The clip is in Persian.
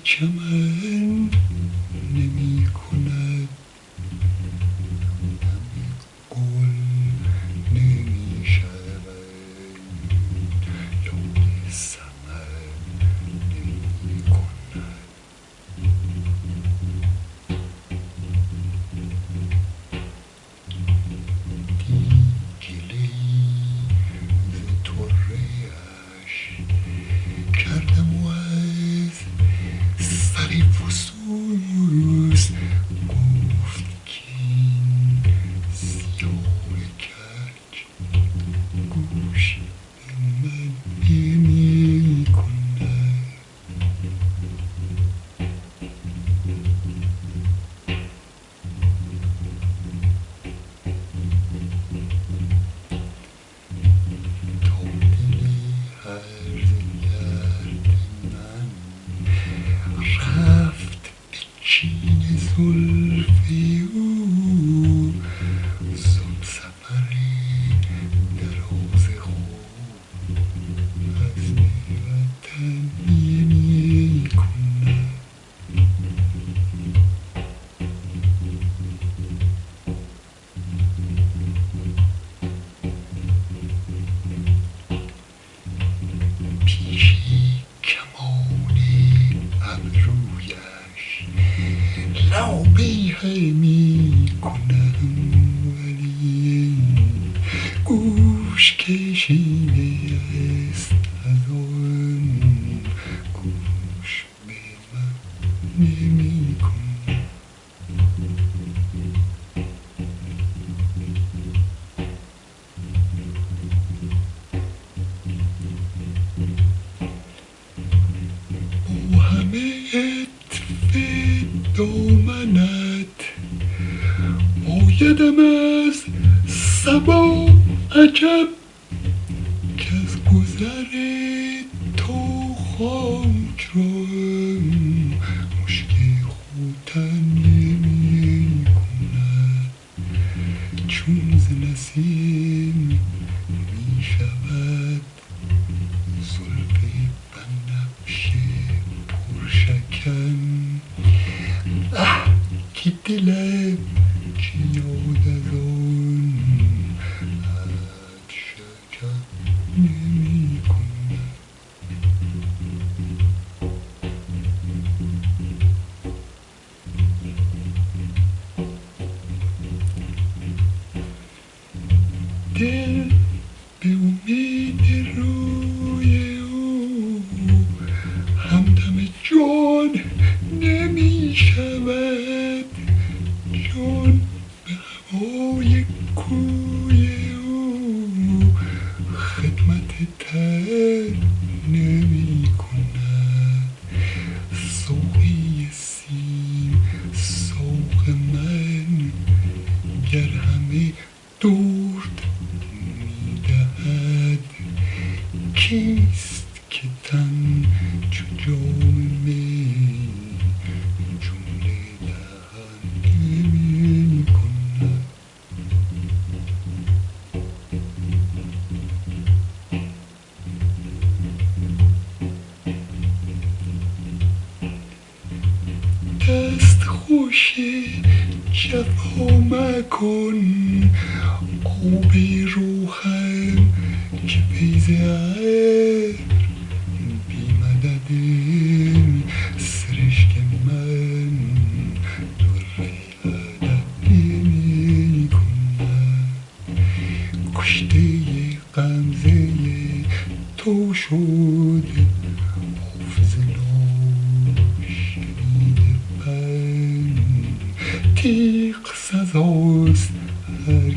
چمن نمی کند، گل نمی شود، یاد ثمر نمی کند. دی گله‌ای ز طره اش کردم و از سر فسوس گفت کاین سیاه کج گوش به من نمی کند. تا دل هرزه گرد من رفت به چین زلف او، زان سفر دراز خود عزم وطن نمی کند. پیش کمان ابرویش لابیه می کنم، ولی گوش کشیده است از آن گوش به من نمی کند. با همه عطف دامنت آیدم از صبا عجب، کز گذر تو خاک را مشک خوتن نمی کند. چون ز نسیم می شود زلف بنفشه پرشکن، که دلم یاد از آن عهد شکن نمی کند. دل به امید روی او همدم جان نمی شود، جان به هوای کوی او خدمت تن نمی کند. ساقی سیم ساق من گر همه درد می دهد، کیست که تن چو جام می جمله دهن نمی کند. دست خوش جفا مکن، آب روحم که فیض عطر بی مدد سرشک من در ادب نمی کند. کشته غمزه تو شد حافظ ناشنیده من، تیغ سزاست هر